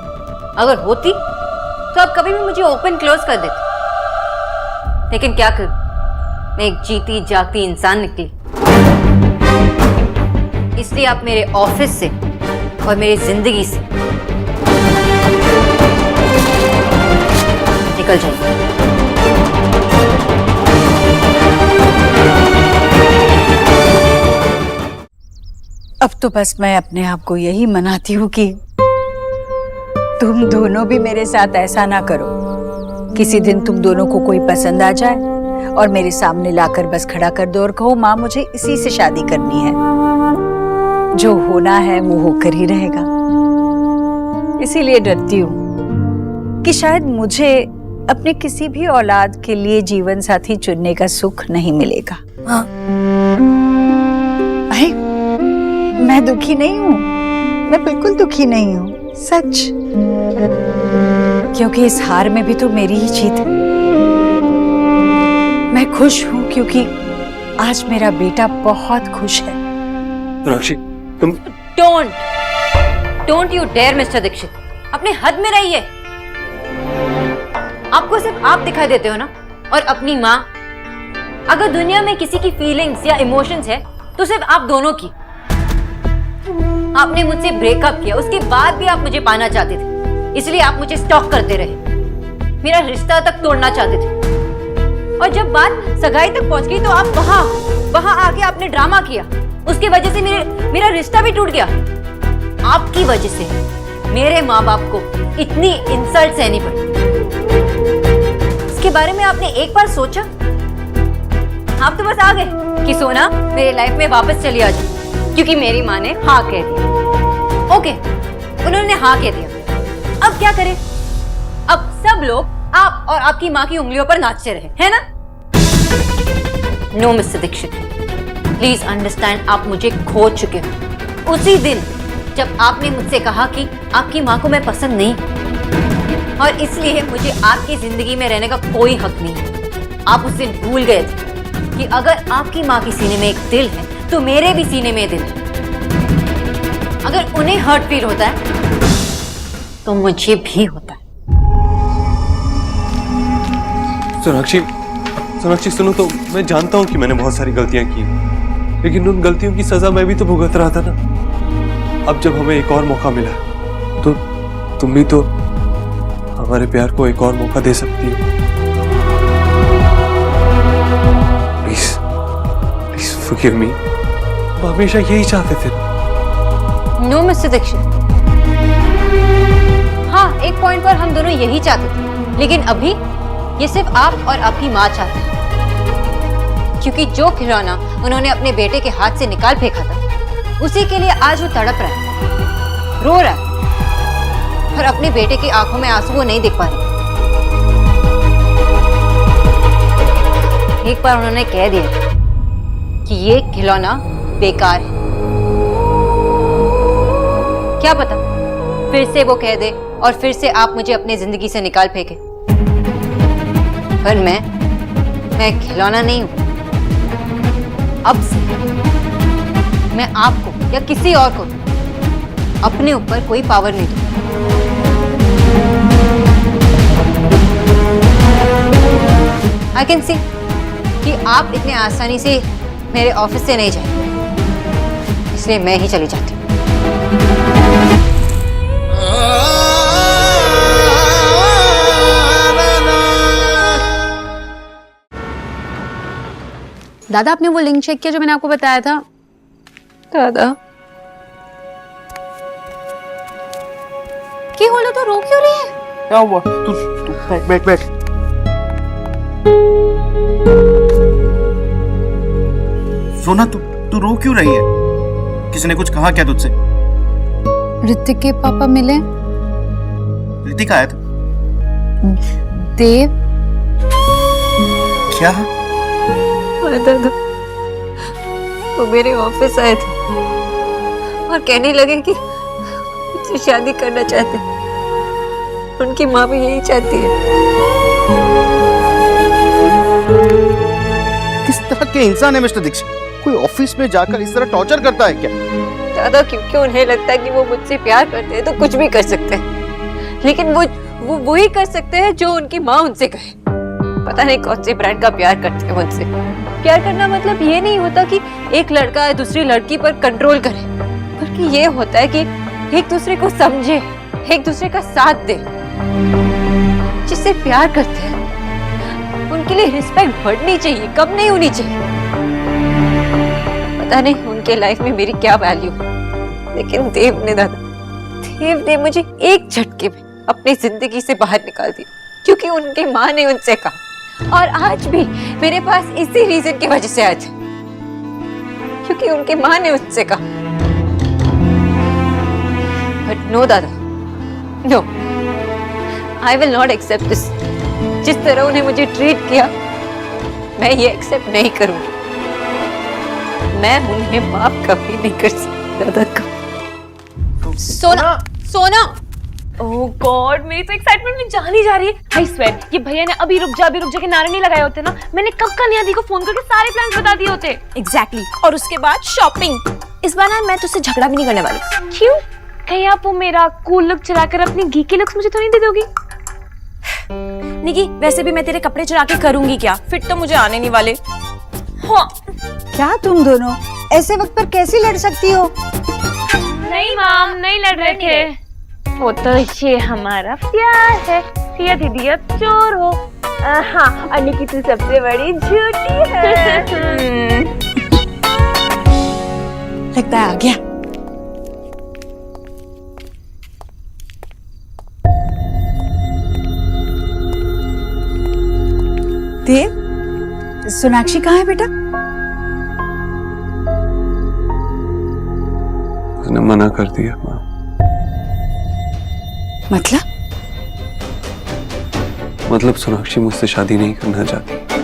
अगर होती तो आप कभी भी मुझे ओपन क्लोज कर देते। लेकिन क्या करूं, मैं एक जीती जागती इंसान निकली। इसलिए आप मेरे ऑफिस से और मेरी जिंदगी से निकल जाइए। अब तो बस मैं अपने आप को यही मनाती हूँ कि तुम दोनों भी मेरे साथ ऐसा ना करो। किसी दिन तुम दोनों को कोई पसंद आ जाए और मेरे सामने लाकर बस खड़ा कर दो और कहो माँ मुझे इसी से शादी करनी है। जो होना है वो होकर ही रहेगा। इसीलिए डरती हूँ कि शायद मुझे अपने किसी भी औलाद के लिए जीवन साथी चुनने का सुख नहीं मिलेगा। हाँ। अरे, मैं दुखी नहीं हूँ, मैं बिल्कुल दुखी नहीं हूँ, सच। क्योंकि इस हार में भी तो मेरी ही जीत है। मैं खुश हूँ क्योंकि आज मेरा बेटा बहुत खुश है। सोनाक्षी, तुम don't you dare mister Dixit, अपने हद में रहिए। आपको सिर्फ आप दिखाई देते हो ना, और अपनी माँ। अगर दुनिया में किसी की फीलिंग्स या इमोशंस है तो सिर्फ आप दोनों की। आपने मुझसे ब्रेकअप किया, उसके बाद भी आप मुझे पाना चाहते थे, इसलिए आप मुझे स्टॉक करते रहे, मेरा रिश्ता तक तोड़ना चाहते थे। और जब बात सगाई तक पहुंच गई तो आप वहां आके आपने ड्रामा किया। उसकी वजह से मेरा रिश्ता भी टूट गया। आपकी वजह से मेरे माँ बाप को इतनी इंसल्ट सहनी पड़ी। इसके बारे में आपने एक बार सोचा? आप तो बस आ गए कि सोना मेरे लाइफ में वापस चली आ जाए, क्योंकि मेरी माँ ने हाँ कह दिया। ओके, उन्होंने हाँ कह दिया। अब क्या करें? अब सब लोग आप और आपकी माँ की उंगलियों पर नाचते रहे, है ना? No mister Dikshit, please understand, आप मुझे खो चुके हो। उसी दिन जब आपने मुझसे कहा कि आपकी माँ को मैं पसंद नहीं, और इसलिए मुझे आपकी जिंदगी में रहने का कोई हक नहीं है। आप उस दिन भूल गए थे कि अगर आपकी माँ के सीने में एक दिल है तो मेरे भी सीने में दिल है। अगर उन्हें हर्ट फील होता है तो मुझे भी होता है। सोनाक्षी सुनो तो, मैं जानता हूँ कि मैंने बहुत सारी गलतियां की, लेकिन उन गलतियों की सजा मैं भी तो भुगत रहा था ना। अब जब हमें एक और मौका मिला तो तुम भी तो हमारे प्यार को एक और मौका दे सकती हो। Please forgive me. हम हमेशा यही चाहते थे। नो मिस्टर दीक्षित, हाँ, एक पॉइंट पर हम दोनों यही चाहते थे, लेकिन अभी ये सिर्फ आप और आपकी माँ चाहते हैं। क्योंकि जो खिलौना उन्होंने अपने बेटे के हाथ से निकाल फेंका था, उसी के लिए आज वो तड़प रहा है, रो रहा है, और अपने बेटे की आंखों में आंसू वो नहीं देख पा रही। एक बार उन्होंने कह दिया कि ये खिलौना बेकार है। क्या पता फिर से वो कह दे और फिर से आप मुझे अपनी जिंदगी से निकाल फेंके। पर मैं खिलौना नहीं हूं। अब से मैं आपको या किसी और को अपने ऊपर कोई पावर नहीं दूंगा। आई कैन सी कि आप इतने आसानी से मेरे ऑफिस से नहीं जाएंगे, इसलिए मैं ही चली जाती हूँ। दादा, आपने वो लिंक चेक किया जो मैंने आपको बताया था? दादा, क्या बोलो तो रो क्यों रही है? क्या हुआ? तू बैठ। सोना, तू रो क्यों रही है? किसी ने कुछ कहा क्या तुझसे? ऋतिक के पापा मिले। ऋतिक आया था? देव? क्या? हाँ दादा, वो मेरे ऑफिस आए थे और कहने लगे कि मुझसे शादी करना चाहते हैं। उनकी माँ भी यही चाहती है। किस तरह के इंसान है मिस्टर दीक्षित? कोई ऑफिस में जाकर इस तरह टॉर्चर करता है क्या? दादा, क्योंकि उन्हें लगता है कि वो मुझसे प्यार करते हैं तो कुछ भी कर सकते हैं, लेकिन वो वही कर सकते हैं जो उनकी माँ उनसे कहे। पता नहीं कौन से ब्रांड का प्यार करते हैं मुझसे। प्यार करना मतलब ये नहीं होता कि एक लड़का दूसरी लड़की पर कंट्रोल करे, बल्कि ये होता है कि एक दूसरे को समझे, एक दूसरे का साथ दे। जिससे प्यार करते हैं उनके लिए रिस्पेक्ट बढ़नी चाहिए, कम नहीं होनी चाहिए। पता नहीं उनके लाइफ में मेरी क्या वैल्यू, लेकिन देव ने मुझे एक झटके में अपनी जिंदगी से बाहर निकाल दिया, क्योंकि उनकी माँ ने उनसे कहा। और आज भी मेरे पास इसी रीजन की वजह से आज, क्योंकि उनकी माँ ने उससे कहा। But no dada, no, I will not accept this. जिस तरह उन्हें मुझे ट्रीट किया, मैं ये एक्सेप्ट नहीं करूंगी। मैं उन्हें माफ कभी नहीं कर सकती दादा का। सोना सोना ओह गॉड, मेरी तो एक्साइटमेंट में जान ही जा रही है। आई स्वेयर ये भैया ने अभी रुक जा के नारे नहीं लगाए होते ना, मैंने कब का नियादी को फोन करके सारे प्लान्स बता दिए होते। एग्जैक्टली और उसके बाद शॉपिंग। इस बार ना मैं तुझसे झगड़ा भी नहीं करने वाली। क्यों? कहीं आप वो मेरा कूल लुक चुराकर अपनी घी के लुक्स मुझे तो नहीं दे दोगी? निकी वैसे भी मैं तेरे कपड़े चुरा के करूंगी क्या, फिट तो मुझे आने नहीं वाले। हाँ। क्या तुम दोनों ऐसे वक्त पर कैसे लड़ सकती हो? नहीं माम, नहीं लड़ रहे थे, वो तो ये हमारा प्यार है। सिया दीदी अब चोर हो। हाँ, और निकी तू सबसे बड़ी झूठी है। लगता है आ गया। देव, सोनाक्षी कहाँ है बेटा? उसने मना कर दिया माँ। मतलब मतलब सोनाक्षी मुझसे शादी नहीं करना चाहती।